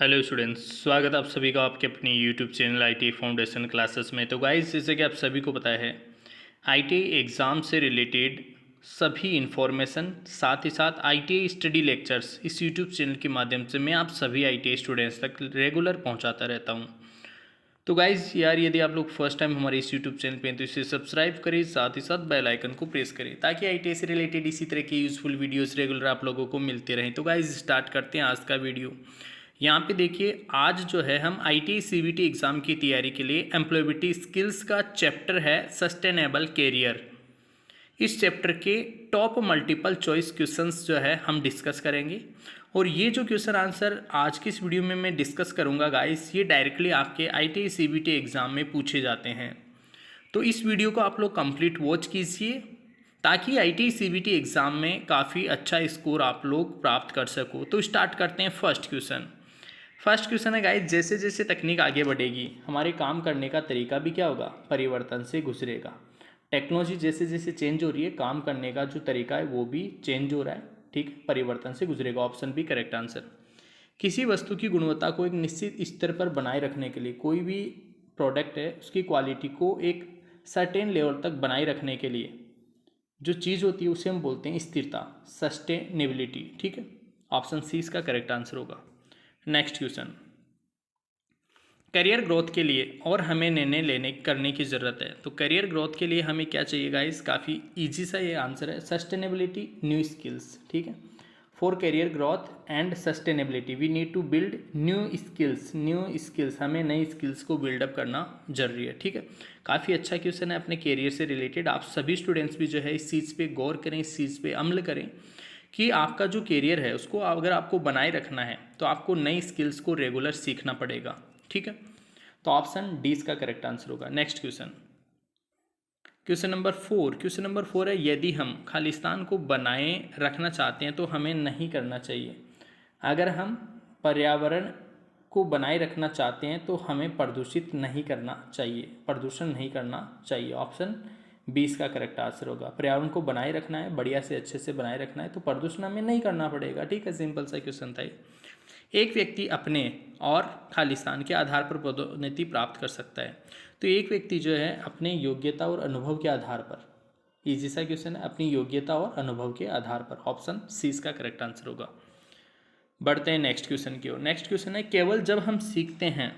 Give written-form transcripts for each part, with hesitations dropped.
Hello students, स्वागत है आप सभी का आपके अपनी YouTube channel IT foundation classes में। तो गाइस, जैसे कि आप सभी को पता है, आईटी एग्ज़ाम से रिलेटेड सभी इन्फॉर्मेशन, साथ ही साथ आईटी स्टडी लेक्चर्स इस यूट्यूब चैनल के माध्यम से मैं आप सभी आईटी स्टूडेंट्स तक रेगुलर पहुंचाता रहता हूं। तो गाइस यार, यदि आप लोग फर्स्ट टाइम हमारे इस यूट्यूब चैनल पे हैं तो इसे सब्सक्राइब करें, साथ ही साथ बेल आइकन को प्रेस करें ताकि आईटी से रिलेटेड इसी तरह की यूज़फुल वीडियोस रेगुलर आप लोगों को मिलते रहें। तो गाइस स्टार्ट करते हैं आज का वीडियो। यहाँ पे देखिए, आज जो है हम आईटी सीबीटी एग्ज़ाम की तैयारी के लिए एम्प्लॉयबिलिटी स्किल्स का चैप्टर है सस्टेनेबल कैरियर। इस चैप्टर के टॉप मल्टीपल चॉइस क्वेश्चंस जो है हम डिस्कस करेंगे, और ये जो क्वेश्चन आंसर आज की इस वीडियो में मैं डिस्कस करूँगा गाइस, ये डायरेक्टली आपके आईटी सीबीटी एग्ज़ाम में पूछे जाते हैं। तो इस वीडियो को आप लोग कंप्लीट वॉच कीजिए ताकि आईटी सीबीटी एग्ज़ाम में काफ़ी अच्छा स्कोर आप लोग प्राप्त कर सको। तो स्टार्ट करते हैं फर्स्ट क्वेश्चन। फर्स्ट क्वेश्चन है गाइस, जैसे जैसे तकनीक आगे बढ़ेगी हमारे काम करने का तरीका भी क्या होगा, परिवर्तन से गुजरेगा। टेक्नोलॉजी जैसे जैसे चेंज हो रही है, काम करने का जो तरीका है वो भी चेंज हो रहा है, ठीक, परिवर्तन से गुजरेगा। Option B correct answer. किसी वस्तु की गुणवत्ता को एक निश्चित स्तर पर बनाए रखने के लिए, कोई भी प्रोडक्ट है उसकी क्वालिटी को एक सर्टेन लेवल तक बनाए रखने के लिए जो चीज़ होती है उसे हम बोलते हैं स्थिरता, सस्टेनेबिलिटी, ठीक है। ऑप्शन सी इसका करेक्ट आंसर होगा। नेक्स्ट क्वेश्चन, करियर ग्रोथ के लिए और हमें निर्णय लेने करने की ज़रूरत है। तो करियर ग्रोथ के लिए हमें क्या चाहिए गाइस, काफ़ी इजी सा ये आंसर है, सस्टेनेबिलिटी, न्यू स्किल्स, ठीक है। For career growth and sustainability we need to build new skills. New skills, हमें नई स्किल्स को बिल्डअप करना जरूरी है, ठीक है। काफ़ी अच्छा क्वेश्चन है अपने करियर से रिलेटेड। आप सभी स्टूडेंट्स भी जो है इस चीज़ पे गौर करें, इस चीज़ पे अमल करें कि आपका जो करियर है उसको अगर आपको बनाए रखना है तो आपको नई स्किल्स को रेगुलर सीखना पड़ेगा, ठीक है। तो ऑप्शन डी इसका करेक्ट आंसर होगा। Next question, question number four. Question number four है, यदि हम खालिस्तान को बनाए रखना चाहते हैं तो हमें नहीं करना चाहिए। अगर हम पर्यावरण को बनाए रखना चाहते हैं तो हमें प्रदूषित नहीं करना चाहिए, प्रदूषण नहीं करना चाहिए। ऑप्शन 20 का करेक्ट आंसर होगा। पर्यावरण को बनाए रखना है, बढ़िया से अच्छे से बनाए रखना है तो प्रदूषण हमें नहीं करना पड़ेगा, ठीक है। सिंपल सा क्वेश्चन था ये। एक व्यक्ति अपने और खालिस्तान के आधार पर पदोन्नति प्राप्त कर सकता है। तो एक व्यक्ति जो है अपने योग्यता और अनुभव के आधार पर, इजी सा क्वेश्चन है, अपनी योग्यता और अनुभव के आधार पर। ऑप्शन सी इसका करेक्ट आंसर होगा। बढ़ते हैं नेक्स्ट क्वेश्चन की ओर। नेक्स्ट क्वेश्चन है, केवल जब हम सीखते हैं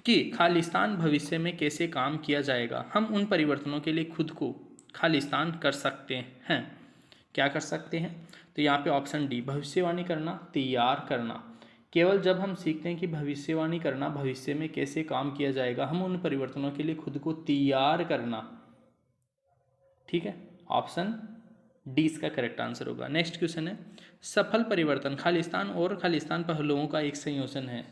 कि खालिस्तान भविष्य में कैसे काम किया जाएगा, हम उन परिवर्तनों के लिए खुद को खालिस्तान कर सकते हैं। क्या कर सकते हैं? तो यहाँ पे ऑप्शन डी, भविष्यवाणी करना, तैयार करना। केवल जब हम सीखते हैं कि भविष्यवाणी करना, भविष्य में कैसे काम किया जाएगा, हम उन परिवर्तनों के लिए खुद को तैयार करना, ठीक है। ऑप्शन डी इसका करेक्ट आंसर होगा। नेक्स्ट क्वेश्चन है, सफल परिवर्तन खालिस्तान और खालिस्तान पहलुओं का एक संयोजन है।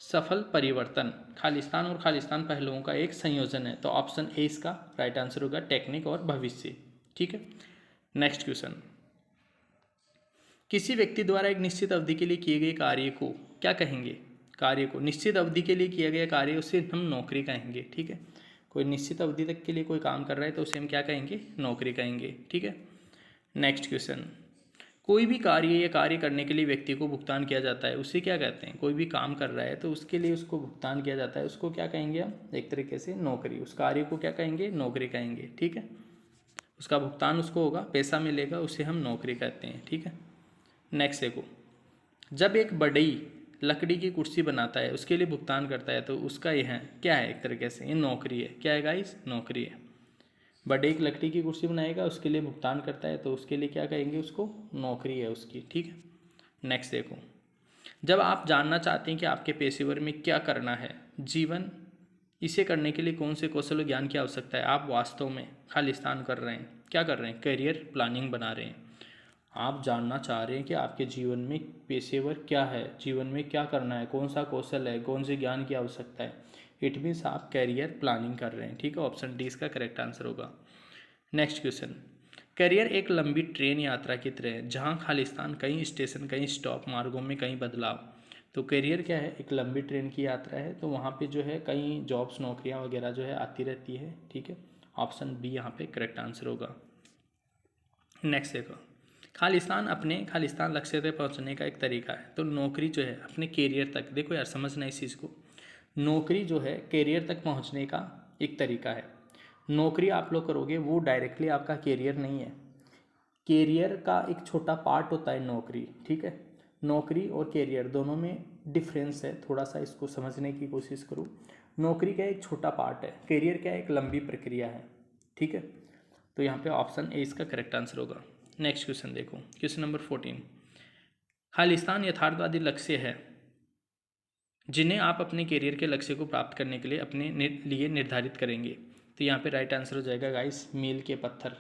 सफल परिवर्तन खालिस्तान और खालिस्तान पहलुओं का एक संयोजन है। तो ऑप्शन ए इसका राइट आंसर होगा, टेक्निक और भविष्य, ठीक है। नेक्स्ट क्वेश्चन, किसी व्यक्ति द्वारा एक निश्चित अवधि के लिए किए गए कार्य को क्या कहेंगे? कार्य को, निश्चित अवधि के लिए किया गया कार्य, उसे हम नौकरी कहेंगे, ठीक है। कोई निश्चित अवधि तक के लिए कोई काम कर रहा है तो उसे हम क्या कहेंगे? नौकरी कहेंगे, ठीक है। नेक्स्ट क्वेश्चन, कोई भी कार्य या कार्य करने के लिए व्यक्ति को भुगतान किया जाता है, उसे क्या कहते हैं? कोई भी काम कर रहा है तो उसके लिए उसको भुगतान किया जाता है, उसको क्या कहेंगे हम? एक तरीके से नौकरी। उस कार्य को क्या कहेंगे? नौकरी कहेंगे, ठीक है। उसका भुगतान उसको होगा, पैसा मिलेगा, उसे हम नौकरी कहते हैं, ठीक है। नेक्स्ट देखो, जब एक बढ़ई लकड़ी की कुर्सी बनाता है, उसके लिए भुगतान करता है तो उसका यह क्या है? एक तरीके से ये नौकरी है। क्या है गाइस? नौकरी है। बढ़ई एक लकड़ी की कुर्सी बनाएगा, उसके लिए भुगतान करता है तो उसके लिए क्या कहेंगे? उसको नौकरी है उसकी, ठीक है। नेक्स्ट देखो, जब आप जानना चाहते हैं कि आपके पेशेवर में क्या करना है जीवन, इसे करने के लिए कौन से कौशल ज्ञान की आवश्यकता है, आप वास्तव में खालिस्तान कर रहे हैं, क्या कर रहे हैं? करियर प्लानिंग बना रहे हैं। आप जानना चाह रहे हैं कि आपके जीवन में पेशेवर क्या है, जीवन में क्या करना है, कौन सा कौशल है, कौन से ज्ञान की आवश्यकता है, इट मीन्स आप कैरियर प्लानिंग कर रहे हैं, ठीक है। ऑप्शन डी इसका करेक्ट आंसर होगा। नेक्स्ट क्वेश्चन, करियर एक लंबी ट्रेन यात्रा की तरह है जहाँ खालिस्तान, कई स्टेशन, कई स्टॉप, मार्गों में कई बदलाव। तो करियर क्या है? एक लंबी ट्रेन की यात्रा है, तो वहाँ पे जो है कई जॉब्स, नौकरियाँ वगैरह जो है आती रहती है, ठीक है। ऑप्शन बी यहाँ पे करेक्ट आंसर होगा। नेक्स्ट देखो, खालिस्तान लक्ष्य तक पहुंचने का एक तरीका है। तो नौकरी जो है अपने कैरियर तक, देखो यार समझना इस चीज़ को, नौकरी जो है कैरियर तक पहुंचने का एक तरीका है। नौकरी आप लोग करोगे वो डायरेक्टली आपका कैरियर नहीं है, कैरियर का एक छोटा पार्ट होता है नौकरी, ठीक है। नौकरी और कैरियर दोनों में डिफरेंस है, थोड़ा सा इसको समझने की कोशिश करो। नौकरी का एक छोटा पार्ट है, कैरियर क्या एक लंबी प्रक्रिया है, ठीक है। तो यहाँ पे ऑप्शन ए इसका करेक्ट आंसर होगा। नेक्स्ट क्वेश्चन देखो, क्वेश्चन नंबर 14। खालिस्तान यथार्थवादी लक्ष्य है जिन्हें आप अपने कैरियर के लक्ष्य को प्राप्त करने के लिए अपने लिए निर्धारित करेंगे। तो यहाँ पे राइट आंसर हो जाएगा गाइस मील के पत्थर।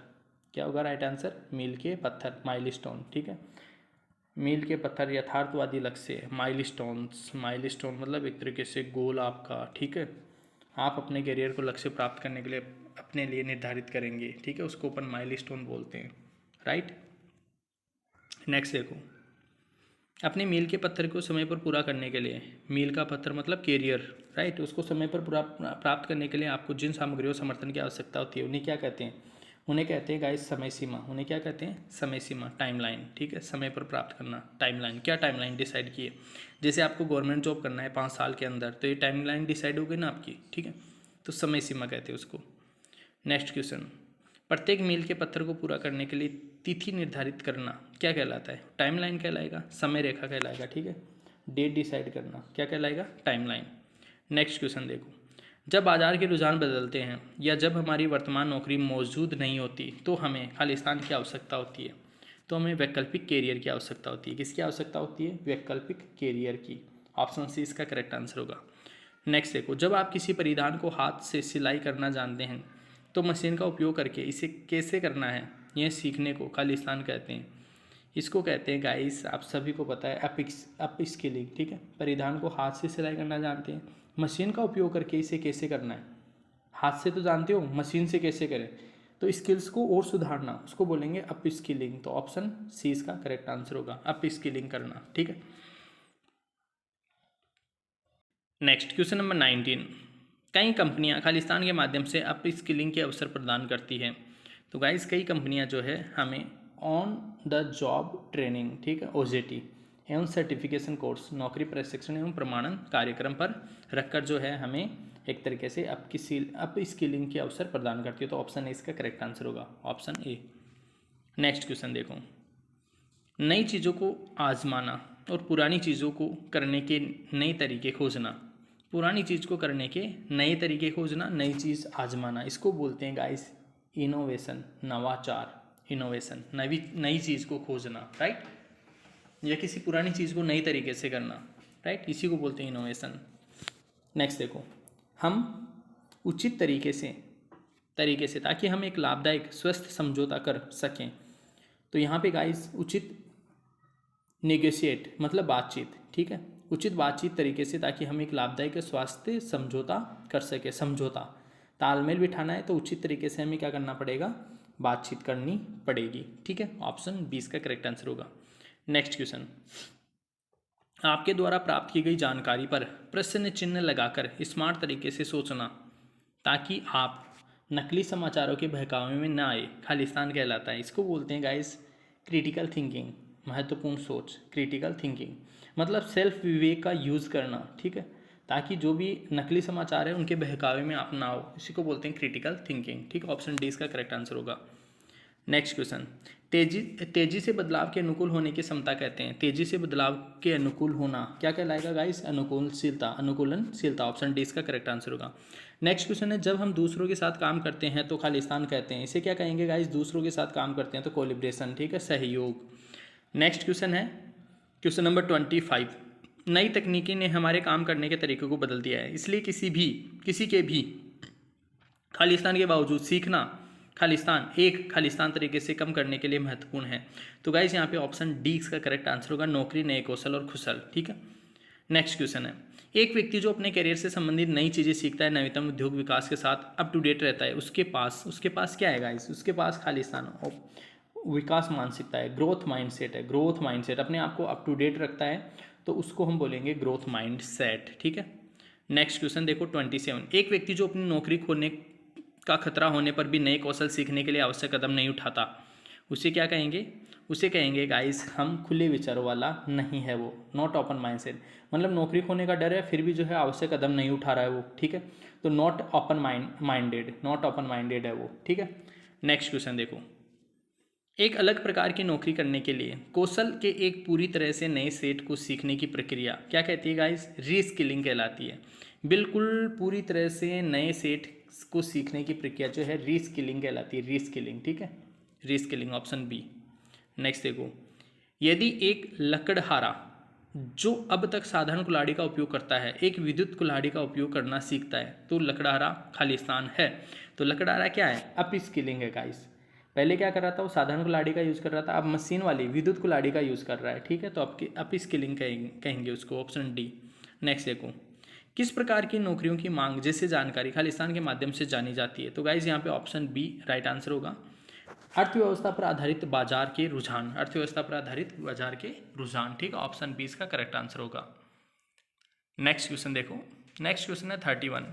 क्या होगा राइट आंसर? मील के पत्थर, माइलस्टोन, ठीक है। मील के पत्थर यथार्थवादी लक्ष्य है। माइलस्टोन मतलब एक तरीके से गोल आपका, ठीक है। आप अपने करियर को लक्ष्य प्राप्त करने के लिए अपने लिए निर्धारित करेंगे, ठीक है, उसको अपन माइलस्टोन बोलते हैं, राइट। नेक्स्ट देखो, अपने मील के पत्थर को समय पर पूरा करने के लिए, मील का पत्थर मतलब कैरियर, राइट, उसको समय पर पूरा प्राप्त करने के लिए आपको जिन सामग्रियों समर्थन की आवश्यकता होती है उन्हें क्या कहते हैं? उन्हें कहते हैं गाइस समय सीमा। उन्हें क्या कहते हैं? समय सीमा, टाइमलाइन, ठीक है। समय पर प्राप्त करना, टाइमलाइन। क्या टाइमलाइन डिसाइड की है? जैसे आपको गवर्नमेंट जॉब करना है 5 साल के अंदर, तो ये टाइमलाइन डिसाइड हो गई ना आपकी, ठीक है। तो समय सीमा कहते हैं उसको। नेक्स्ट क्वेश्चन, प्रत्येक मील के पत्थर को पूरा करने के लिए तिथि निर्धारित करना क्या कहलाता है? टाइमलाइन कहलाएगा, समय रेखा कहलाएगा, ठीक है। डेट डिसाइड करना क्या कहलाएगा? टाइमलाइन। नेक्स्ट क्वेश्चन देखो, जब बाजार के रुझान बदलते हैं या जब हमारी वर्तमान नौकरी मौजूद नहीं होती तो हमें खालिस्तान की आवश्यकता होती है। तो हमें वैकल्पिक कैरियर की आवश्यकता होती है। किसकी आवश्यकता होती है? वैकल्पिक कैरियर की। ऑप्शन सी इसका करेक्ट आंसर होगा। नेक्स्ट देखो, जब आप किसी परिधान को हाथ से सिलाई करना जानते हैं तो मशीन का उपयोग करके इसे कैसे करना है यह सीखने को खालिस्तान कहते हैं। इसको कहते हैं गाइस, आप सभी को पता है, अप स्किलिंग, ठीक है। परिधान को हाथ से सिलाई करना जानते हैं, मशीन का उपयोग करके इसे कैसे करना है। हाथ से तो जानते हो, मशीन से कैसे करें, तो स्किल्स को और सुधारना, उसको बोलेंगे अप स्किलिंग। तो ऑप्शन सी इसका करेक्ट आंसर होगा, अप स्किलिंग करना, ठीक है। Next question number 19। कई कंपनियां खालिस्तान के माध्यम से अप स्किलिंग के अवसर प्रदान करती हैं। तो गाइस कई कंपनियां जो है हमें ऑन द जॉब ट्रेनिंग, ठीक है, OJT एवं सर्टिफिकेशन कोर्स, नौकरी प्रशिक्षण एवं प्रमाणन कार्यक्रम पर रखकर जो है हमें एक तरीके से अप स्किलिंग के अवसर प्रदान करती है। तो ऑप्शन ए इसका करेक्ट आंसर होगा, ऑप्शन ए। नेक्स्ट क्वेश्चन देखो, नई चीज़ों को आजमाना और पुरानी चीज़ों को करने के नए तरीके खोजना। पुरानी चीज़ को करने के नए तरीके खोजना, नई चीज़ आजमाना, इसको बोलते हैं गाइस इनोवेशन, नवाचार। इनोवेशन नई चीज़ को खोजना, राइट, या किसी पुरानी चीज़ को नई तरीके से करना, राइट, इसी को बोलते हैं इनोवेशन। नेक्स्ट देखो, हम उचित तरीके से ताकि हम एक लाभदायक स्वस्थ समझौता कर सकें। तो यहाँ पे गाइस उचित नेगोशिएट मतलब बातचीत, ठीक है, उचित बातचीत तरीके से ताकि हम एक लाभदायक स्वास्थ्य समझौता कर सके। समझौता, तालमेल बिठाना है तो उचित तरीके से हमें क्या करना पड़ेगा? बातचीत करनी पड़ेगी, ठीक है। ऑप्शन 20 का करेक्ट आंसर होगा। नेक्स्ट क्वेश्चन, आपके द्वारा प्राप्त की गई जानकारी पर प्रश्न चिन्ह लगाकर स्मार्ट तरीके से सोचना ताकि आप नकली समाचारों के बहकावे में न आए, खालिस्तान कहलाता है। इसको बोलते हैं गाइस क्रिटिकल थिंकिंग, महत्वपूर्ण सोच। क्रिटिकल थिंकिंग मतलब सेल्फ विवेक का यूज़ करना, ठीक है, ताकि जो भी नकली समाचार है उनके बहकावे में आप ना हो, इसी को बोलते हैं क्रिटिकल थिंकिंग, ठीक। ऑप्शन डी इसका करेक्ट आंसर होगा। नेक्स्ट क्वेश्चन, तेजी से बदलाव के अनुकूल होने की क्षमता कहते हैं। तेजी से बदलाव के अनुकूल होना क्या कहलाएगा गाइस? अनुकूलनशीलता। ऑप्शन डी इसका करेक्ट आंसर होगा। नेक्स्ट क्वेश्चन है, जब हम दूसरों के साथ काम करते हैं तो खालिस्तान कहते हैं। इसे क्या कहेंगे गाइस? दूसरों के साथ काम करते हैं तो कोलिब्रेशन, ठीक है, सहयोग। नेक्स्ट क्वेश्चन है क्वेश्चन नंबर 25। नई तकनीकी ने हमारे काम करने के तरीके को बदल दिया है, इसलिए किसी के भी खालिस्तान के बावजूद सीखना खालिस्तान तरीके से कम करने के लिए महत्वपूर्ण है। तो गाइस यहाँ पे ऑप्शन डी इसका करेक्ट आंसर होगा, नौकरी, नए कौशल और कुशल, ठीक है। नेक्स्ट क्वेश्चन है, एक व्यक्ति जो अपने करियर से संबंधित नई चीज़ें सीखता है, नवीनतम उद्योग विकास के साथ अप टू डेट रहता है, उसके पास क्या है गाइस? उसके पास खालिस्तान विकास मानसिकता है, ग्रोथ माइंडसेट है। ग्रोथ माइंडसेट अपने आप को अप टू डेट रखता है तो उसको हम बोलेंगे ग्रोथ माइंडसेट, ठीक है। नेक्स्ट क्वेश्चन देखो 27। एक व्यक्ति जो अपनी नौकरी खोने का खतरा होने पर भी नए कौशल सीखने के लिए आवश्यक कदम नहीं उठाता, उसे क्या कहेंगे? उसे कहेंगे गाइस हम खुले विचारों वाला नहीं है वो, नॉट ओपन माइंडसेट, मतलब नौकरी खोने का डर है फिर भी जो है आवश्यक कदम नहीं उठा रहा है वो, ठीक है, तो not open minded, not open minded है वो, ठीक है। नेक्स्ट क्वेश्चन देखो, एक अलग प्रकार की नौकरी करने के लिए कौशल के एक पूरी तरह से नए सेट को सीखने की प्रक्रिया क्या कहती है गाइस, रीस्किलिंग कहलाती है। बिल्कुल पूरी तरह से नए सेट को सीखने की प्रक्रिया जो है रीस्किलिंग कहलाती है, रीस्किलिंग, ठीक है, रीस्किलिंग, ऑप्शन बी। नेक्स्ट देखो, यदि एक लकड़हारा जो अब तक साधारण कुल्हाड़ी का उपयोग करता है एक विद्युत कुल्हाड़ी का उपयोग करना सीखता है तो लकड़हारा खाली स्थान है। तो लकड़हारा क्या है, अप स्किलिंग है गाइस। पहले क्या कर रहा था वो साधारण कुल्हाड़ी का यूज़ कर रहा था, अब मशीन वाली विद्युत कुल्हाड़ी का यूज़ कर रहा है, ठीक है, तो आपकी अप स्किलिंग कहेंगे उसको, ऑप्शन डी। नेक्स्ट देखो, किस प्रकार की नौकरियों की मांग जैसे जानकारी खालिस्तान के माध्यम से जानी जाती है। तो गाइज यहाँ पे ऑप्शन बी राइट आंसर होगा, अर्थव्यवस्था पर आधारित बाजार के रुझान, अर्थव्यवस्था पर आधारित बाजार के रुझान, ठीक है, ऑप्शन बी इसका करेक्ट आंसर होगा। नेक्स्ट क्वेश्चन देखो, नेक्स्ट क्वेश्चन है 31,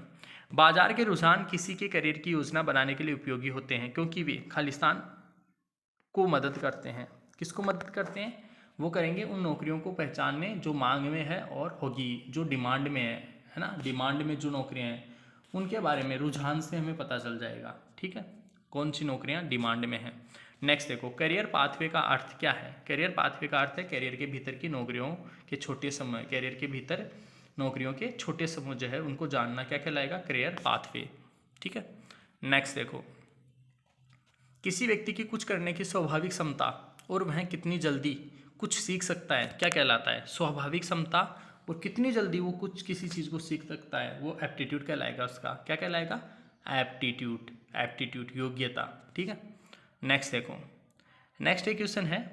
बाजार के रुझान किसी के करियर की योजना बनाने के लिए उपयोगी होते हैं क्योंकि वे खालिस्तान को मदद करते हैं। किसको मदद करते हैं, वो करेंगे उन नौकरियों को पहचानने जो मांग में है और होगी जो डिमांड में है ना, डिमांड में जो नौकरियां हैं उनके बारे में रुझान से हमें पता चल जाएगा, ठीक है, कौन सी नौकरियां डिमांड में हैं। नेक्स्ट देखो, करियर पाथवे का अर्थ क्या है। करियर पाथवे का अर्थ है करियर के भीतर की नौकरियों के छोटे समूह, करियर के भीतर नौकरियों के छोटे समूह जो है उनको जानना क्या कहलाएगा, करियर पाथवे, ठीक है। नेक्स्ट देखो, किसी व्यक्ति की कुछ करने की स्वाभाविक क्षमता और वह कितनी जल्दी कुछ सीख सकता है क्या कहलाता है, स्वाभाविक क्षमता और कितनी जल्दी वो कुछ किसी चीज़ को सीख सकता है वो एप्टीट्यूड कहलाएगा, उसका क्या कहलाएगा, एप्टीट्यूड, एप्टीट्यूड योग्यता, ठीक है। नेक्स्ट देखो, नेक्स्ट एक क्वेश्चन है,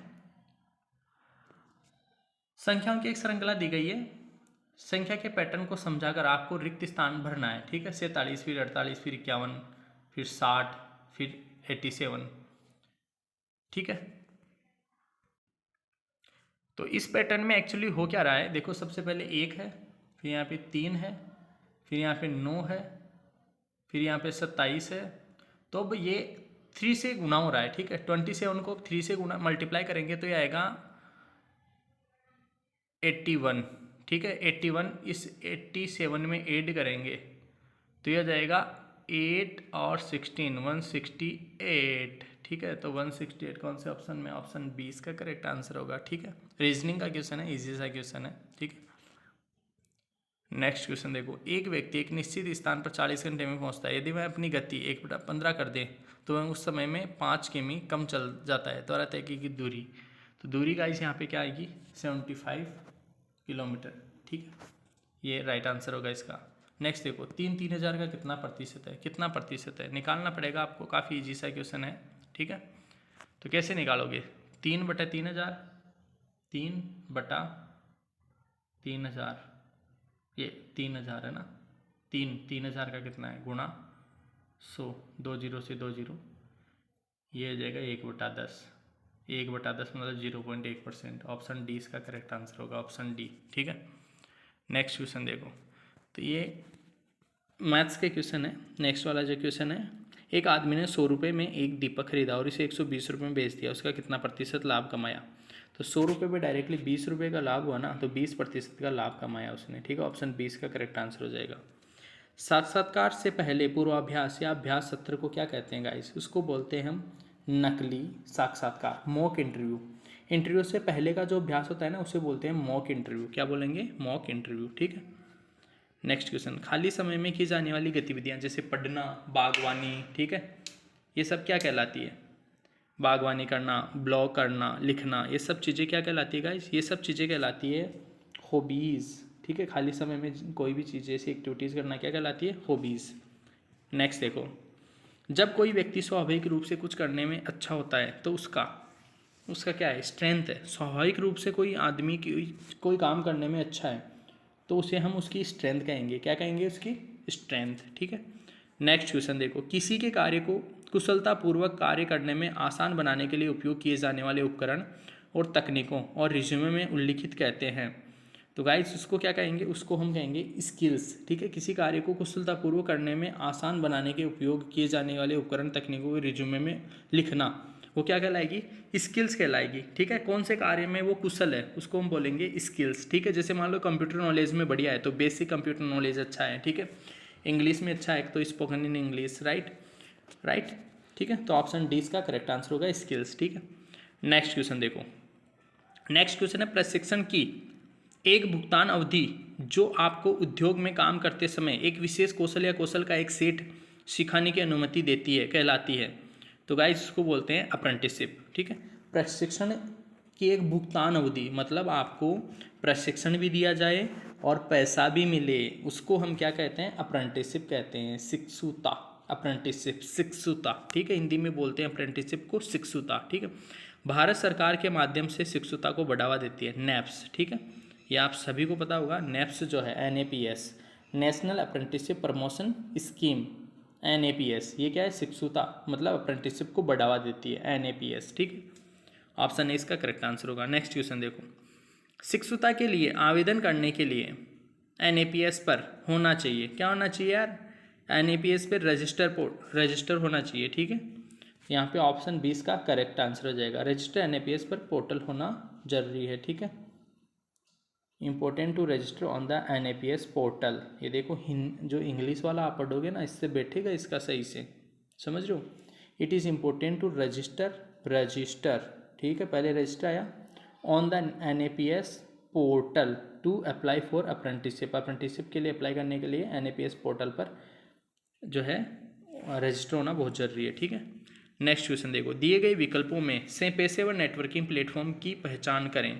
संख्याओं की एक श्रृंखला दी गई है, संख्या के पैटर्न को समझाकर आपको रिक्त स्थान भरना है, ठीक है, 47 फिर 48 फिर 51 फिर 60 फिर 87, ठीक है। तो इस पैटर्न में एक्चुअली हो क्या रहा है, देखो सबसे पहले 1 है, फिर यहाँ पे 3 है, फिर यहाँ पे 9 है, फिर यहाँ पे 27 है, तो अब ये 3 से गुना हो रहा है, ठीक है, 27 को 3 से गुना मल्टीप्लाई करेंगे तो ये आएगा 81, ठीक है, 81 इस 87 में ऐड करेंगे तो यह जाएगा 8 और 16 168, ठीक है, तो 168 कौन से ऑप्शन में, ऑप्शन 20 का करेक्ट आंसर होगा, ठीक है। रीजनिंग का क्वेश्चन है, इजी सा क्वेश्चन है, ठीक है। नेक्स्ट क्वेश्चन देखो, एक व्यक्ति एक निश्चित स्थान पर 40 घंटे में पहुंचता है, यदि वह अपनी गति 1/15 कर दे तो वह उस समय में 5 किमी कम चल जाता है, द्वारा तय की दूरी, तो दूरी का यहाँ पे क्या आएगी 75 किलोमीटर, ठीक है, ये राइट आंसर होगा इसका। नेक्स्ट देखो, 3,000 का कितना प्रतिशत है, कितना प्रतिशत है निकालना पड़ेगा आपको, काफ़ी इजी सा क्वेश्चन है, ठीक है। तो कैसे निकालोगे, 3/3000, 3/3000, ये 3,000 है ना, 3,000 का कितना है गुणा 100, 2 जीरो से 2 जीरो, ये हो जाएगा 1/10, 1/10 मतलब 0.1%, ऑप्शन डी इसका करेक्ट आंसर होगा, ऑप्शन डी, ठीक है। नेक्स्ट क्वेश्चन देखो, तो ये मैथ्स के क्वेश्चन है। नेक्स्ट वाला जो क्वेश्चन है, एक आदमी ने 100 रुपये में एक दीपक खरीदा और इसे 120 रुपये में बेच दिया, उसका कितना प्रतिशत लाभ कमाया। तो 100 रुपये पे डायरेक्टली 20 रुपये का लाभ हुआ ना, तो 20% का लाभ कमाया उसने, ठीक है, ऑप्शन 20 का करेक्ट आंसर हो जाएगा। साक्षात्कार से पहले पूर्वाभ्यास या अभ्यास सत्र को क्या कहते हैं गाइस, उसको बोलते हैं हम नकली साक्षात्कार, मॉक इंटरव्यू। इंटरव्यू से पहले का जो अभ्यास होता है ना उसे बोलते हैं मॉक इंटरव्यू, क्या बोलेंगे, मॉक इंटरव्यू, ठीक है। नेक्स्ट क्वेश्चन, खाली समय में की जाने वाली गतिविधियां जैसे पढ़ना, बागवानी, ठीक है, ये सब क्या कहलाती है, बागवानी करना, ब्लॉग करना, लिखना, ये सब चीज़ें क्या कहलाती है गाइस, ये सब चीज़ें कहलाती है हॉबीज़, ठीक है। खाली समय में कोई भी चीज़ जैसी एक्टिविटीज़ करना क्या कहलाती है, हॉबीज़। नेक्स्ट देखो, जब कोई व्यक्ति स्वाभाविक रूप से कुछ करने में अच्छा होता है तो उसका क्या है, स्ट्रेंथ है। स्वाभाविक रूप से कोई आदमी कोई काम करने में अच्छा है तो उसे हम उसकी स्ट्रेंथ कहेंगे, क्या कहेंगे, उसकी स्ट्रेंथ, ठीक है। नेक्स्ट क्वेश्चन देखो, किसी के कार्य को कुशलतापूर्वक कार्य करने में आसान बनाने के लिए उपयोग किए जाने वाले उपकरण और तकनीकों और रिज्यूमे में उल्लिखित कहते हैं। तो गाइस उसको क्या कहेंगे, उसको हम कहेंगे स्किल्स, ठीक है। किसी कार्य को कुशलतापूर्वक करने में आसान बनाने के उपयोग किए जाने वाले उपकरण तकनीकों के रिज्यूमे में लिखना वो क्या कहलाएगी? स्किल्स कहलाएगी। ठीक है, कौन से कार्य में वो कुशल है उसको हम बोलेंगे स्किल्स। ठीक है, जैसे मान लो कंप्यूटर नॉलेज में बढ़िया है तो बेसिक कंप्यूटर नॉलेज अच्छा है। ठीक है, इंग्लिश में अच्छा है तो स्पोकन इन इंग्लिश, राइट। ठीक है, तो ऑप्शन डी इसका करेक्ट आंसर होगा स्किल्स। ठीक है, नेक्स्ट क्वेश्चन देखो। नेक्स्ट क्वेश्चन है प्रशिक्षण की एक भुगतान अवधि जो आपको उद्योग में काम करते समय एक विशेष कौशल या कौशल का एक सेट सिखाने की अनुमति देती है कहलाती है। तो गाइस इसको बोलते हैं अप्रेंटिसशिप। ठीक है, प्रशिक्षण की एक भुगतान अवधि मतलब आपको प्रशिक्षण भी दिया जाए और पैसा भी मिले, उसको हम क्या कहते हैं? अप्रेंटिसशिप कहते हैं, शिक्षुता। अप्रेंटिसशिप शिक्षुता। ठीक है, हिंदी में बोलते हैं अप्रेंटिसशिप को शिक्षुता। ठीक है, भारत सरकार के माध्यम से शिक्षुता को बढ़ावा देती है नेप्स। ठीक है, ये आप सभी को पता होगा। नेप्स जो है NAPS, national apprenticeship promotion scheme, NAPS, ये क्या है? शिक्षुता मतलब अप्रेंटिसशिप को बढ़ावा देती है NAPS। ठीक है, ऑप्शन ए इसका करेक्ट आंसर होगा। नेक्स्ट क्वेश्चन देखो। शिक्षुता के लिए आवेदन करने के लिए NAPS पर होना चाहिए, क्या होना चाहिए यार? NAPS पर रजिस्टर होना चाहिए। ठीक है, यहाँ पे ऑप्शन 20 का करेक्ट आंसर हो जाएगा। रजिस्टर NAPS पर पोर्टल होना जरूरी है। ठीक है, important to register on the NAPS portal. ये देखो जो इंग्लिश वाला आप पढ़ोगे ना, इससे बैठेगा इसका सही से, समझ रहे हो? It is important to register. ठीक है, पहले रजिस्टर आया on the NAPS portal to apply for apprenticeship. Apprenticeship के लिए अप्लाई करने के लिए NAPS पोर्टल पर जो है रजिस्टर होना बहुत ज़रूरी है। ठीक है, नेक्स्ट क्वेश्चन देखो। दिए गए विकल्पों में से पेशेवर नेटवर्किंग प्लेटफॉर्म की पहचान करें।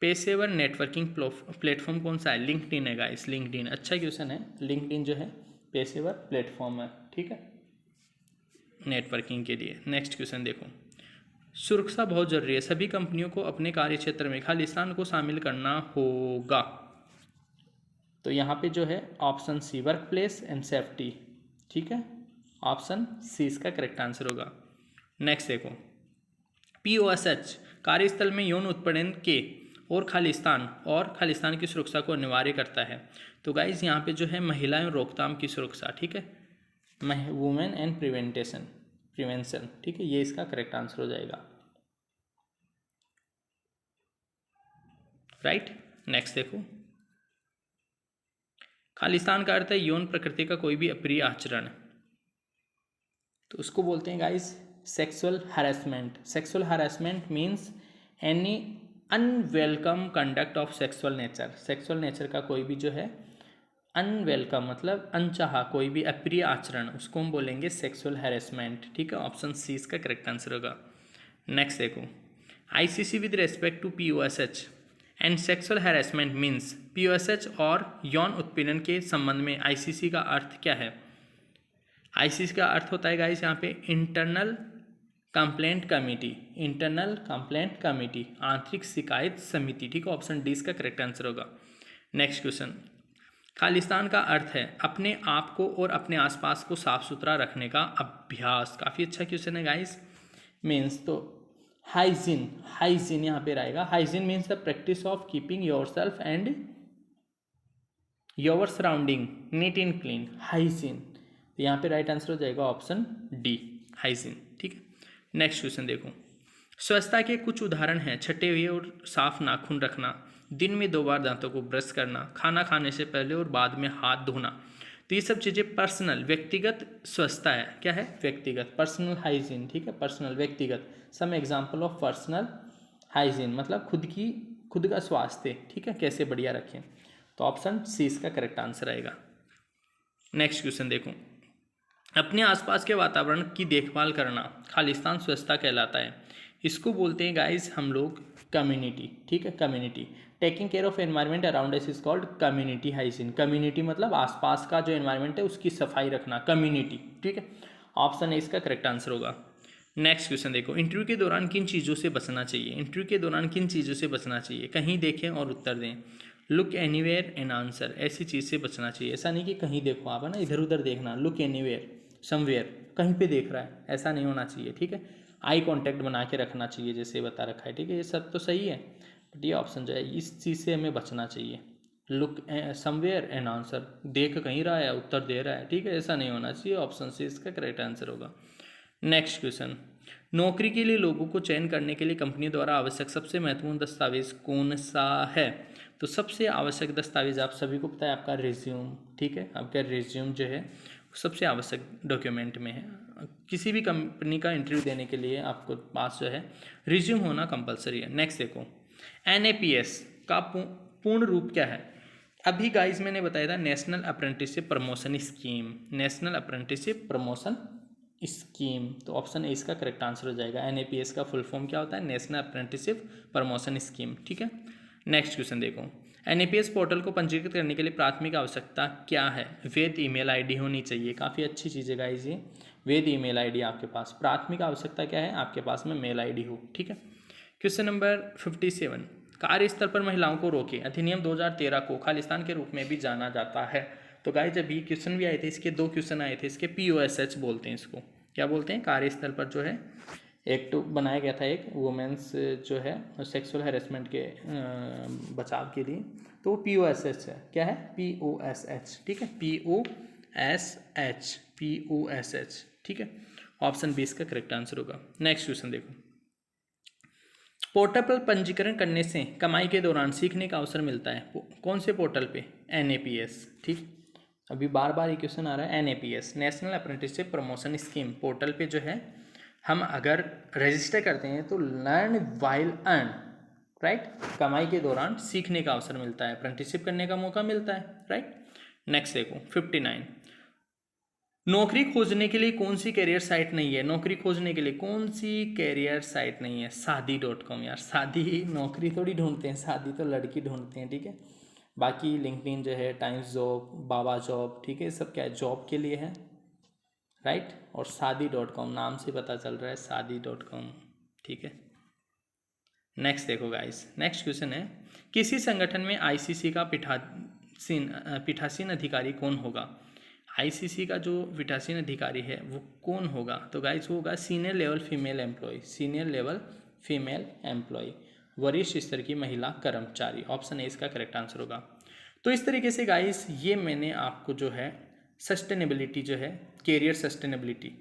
पेशेवर नेटवर्किंग प्लेटफॉर्म कौन सा है? लिंक्डइन है गाइस, लिंक्डइन। अच्छा क्वेश्चन है, लिंक्डइन जो है पेशेवर प्लेटफॉर्म है। ठीक है, नेटवर्किंग के लिए। नेक्स्ट क्वेश्चन देखो। सुरक्षा बहुत जरूरी है, सभी कंपनियों को अपने कार्य क्षेत्र में खालिस्तान को शामिल करना होगा। तो यहाँ पे जो है option C work place and safety. ठीक है, ऑप्शन सी इसका करेक्ट आंसर होगा। नेक्स्ट देखो। POSH कार्यस्थल में यौन उत्पीड़न के और खालिस्तान की सुरक्षा को अनिवार्य करता है। तो गाइज यहाँ पे जो है महिलाएं रोकथाम की सुरक्षा। ठीक है, वुमेन एंड प्रिवेंशन। ठीक है, ये इसका करेक्ट आंसर हो जाएगा, राइट। नेक्स्ट देखो। खालिस्तान का अर्थ है यौन प्रकृति का कोई भी अप्रिय आचरण, तो उसको बोलते हैं guys sexual harassment. Sexual harassment means any unwelcome conduct of sexual nature. Sexual nature का कोई भी जो है अनवेलकम मतलब अनचाहा कोई भी अप्रिय आचरण, उसको हम बोलेंगे सेक्सुअल हैरेसमेंट। ठीक है, ऑप्शन सी इसका करेक्ट आंसर होगा। नेक्स्ट देखो। ICC with respect to POSH and sexual harassment means POSH और यौन उत्पीड़न के संबंध में ICC का अर्थ क्या है? ICC का अर्थ होता है गाइस यहाँ पे इंटरनल कंप्लेंट कमेटी, आंतरिक शिकायत समिति। ठीक है, ऑप्शन डी इसका करेक्ट आंसर होगा। Next question. खालिस्तान का अर्थ है अपने आप को और अपने आसपास को साफ सुथरा रखने का अभ्यास। काफ़ी अच्छा क्वेश्चन है गाइस। मीन्स तो हाइजीन यहाँ पे रहेगा। Hygiene means the practice of keeping your self and your surrounding neat and clean, hygiene. तो यहाँ पे राइट आंसर हो जाएगा ऑप्शन डी, हाइजीन। ठीक है, नेक्स्ट क्वेश्चन देखो। स्वच्छता के कुछ उदाहरण हैं छटे हुए और साफ नाखून रखना, दिन में 2 बार दांतों को ब्रश करना, खाना खाने से पहले और बाद में हाथ धोना। तो ये सब चीज़ें पर्सनल व्यक्तिगत स्वच्छता है। क्या है? व्यक्तिगत, पर्सनल हाइजीन। ठीक है, पर्सनल व्यक्तिगत। Some example of personal hygiene मतलब खुद का स्वास्थ्य। ठीक है, कैसे बढ़िया रखें। तो ऑप्शन सी इसका करेक्ट आंसर आएगा। नेक्स्ट क्वेश्चन देखो। अपने आसपास के वातावरण की देखभाल करना खालिस्तान स्वच्छता कहलाता है। इसको बोलते हैं गाइस हम लोग कम्युनिटी। ठीक है, community. Taking care of environment around us is called community hygiene. Community मतलब आसपास का जो एनवायरनमेंट है उसकी सफाई रखना, कम्युनिटी। ठीक है, ऑप्शन ए इसका करेक्ट आंसर होगा। नेक्स्ट क्वेश्चन देखो। इंटरव्यू के दौरान किन चीज़ों से बचना चाहिए? इंटरव्यू के दौरान किन चीज़ों से बचना चाहिए? कहीं देखें और उत्तर दें। लुक एनीवेयर एंड आंसर, ऐसी चीज़ से बचना चाहिए। ऐसा नहीं कि कहीं देखो आप, है ना, इधर उधर देखना। लुक एनीवेयर, समवेयर, कहीं पे देख रहा है, ऐसा नहीं होना चाहिए। ठीक है, आई कांटेक्ट बना के रखना चाहिए जैसे बता रखा है। ठीक है, ये सब तो सही है, बट ये ऑप्शन जो है इस चीज़ से हमें बचना चाहिए। लुक समवेयर एंड आंसर, देख कहीं रहा है उत्तर दे रहा है। ठीक है, ऐसा नहीं होना चाहिए। ऑप्शन सी इसका करेक्ट आंसर होगा। Next question. नौकरी के लिए लोगों को चयन करने के लिए कंपनी द्वारा आवश्यक सबसे महत्वपूर्ण दस्तावेज कौन सा है? तो सबसे आवश्यक दस्तावेज आप सभी को पता है, आपका रिज्यूम। ठीक है, आपका रिज्यूम जो है सबसे आवश्यक डॉक्यूमेंट में है। किसी भी कंपनी का इंटरव्यू देने के लिए आपको पास जो है रिज्यूम होना कंपलसरी है। नेक्स्ट देखो, NAPS का पूर्ण रूप क्या है? अभी गाइस मैंने बताया था national apprenticeship promotion scheme, national apprenticeship promotion scheme. तो ऑप्शन ए इसका करेक्ट आंसर हो जाएगा। NAPS का फुल फॉर्म क्या होता है? National apprenticeship promotion scheme. ठीक है, नेक्स्ट क्वेश्चन देखो, NAPS पोर्टल को पंजीकृत करने के लिए प्राथमिक आवश्यकता क्या है? वैध ईमेल आईडी होनी चाहिए। काफ़ी अच्छी चीज़ है गाइस ये, वैध ईमेल आईडी आपके पास। प्राथमिक आवश्यकता क्या है? आपके पास में मेल आईडी हो। ठीक है, क्वेश्चन नंबर 57, कार्यस्थल पर महिलाओं को रोके अधिनियम 2013 को खालिस्तान के रूप में भी जाना जाता है। तो गाइस जब ये क्वेश्चन भी आए थे, इसके 2 क्वेश्चन आए थे, इसके POSH बोलते हैं इसको। क्या बोलते हैं? कार्यस्थल पर जो है एक्ट बनाया गया था एक वुमेन्स जो है सेक्सुअल हैरेसमेंट के बचाव के लिए, तो वो POSH है। क्या है? POSH। ठीक है, POSH। ठीक है, ऑप्शन 20 का करेक्ट आंसर होगा। नेक्स्ट क्वेश्चन देखो, पोर्टल पर पंजीकरण करने से कमाई के दौरान सीखने का अवसर मिलता है। कौन से पोर्टल पे? NAPS। ठीक, अभी बार बार ये क्वेश्चन आ रहा है। NAPS national apprenticeship promotion scheme portal पे जो है हम अगर रजिस्टर करते हैं तो लर्न वाइल अर्न, राइट, कमाई के दौरान सीखने का अवसर मिलता है, अप्रेंटिसशिप करने का मौका मिलता है, राइट। नेक्स्ट देखो 59, नौकरी खोजने के लिए कौन सी कैरियर साइट नहीं है? नौकरी खोजने के लिए कौन सी कैरियर साइट नहीं है? शादी.com। यार शादी नौकरी थोड़ी ढूंढते हैं, शादी तो लड़की ढूंढते हैं। ठीक है, बाकी लिंक्डइन जो है, टाइम्स जॉब, बाबा जॉब, ठीक है, सब क्या है? जॉब के लिए है, राइट। और शादी.com नाम से पता चल रहा है, शादी.com। ठीक है, नेक्स्ट देखो गाइस, नेक्स्ट क्वेश्चन है, किसी संगठन में ICC का पीठासीन अधिकारी कौन होगा? ICC का जो पीठासीन अधिकारी है वो कौन होगा? तो गाइस वो होगा senior level female employ, senior level female employ, वरिष्ठ स्तर की महिला कर्मचारी। ऑप्शन ए इसका करेक्ट आंसर होगा। तो इस तरीके से गाइस ये मैंने आपको जो है सस्टेनेबिलिटी जो है, कैरियर सस्टेनेबिलिटी,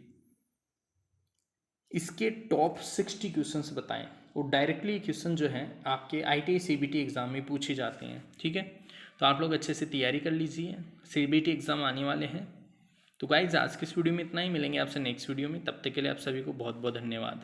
इसके टॉप 60 क्वेश्चंस बताएं। और डायरेक्टली क्वेश्चन जो है आपके ITI CBT एग्ज़ाम में पूछे जाते हैं। ठीक है, तो आप लोग अच्छे से तैयारी कर लीजिए, CBT एग्ज़ाम आने वाले हैं। तो गाइज आज के इस वीडियो में इतना ही, मिलेंगे आपसे नेक्स्ट वीडियो में, तब तक के लिए आप सभी को बहुत बहुत धन्यवाद।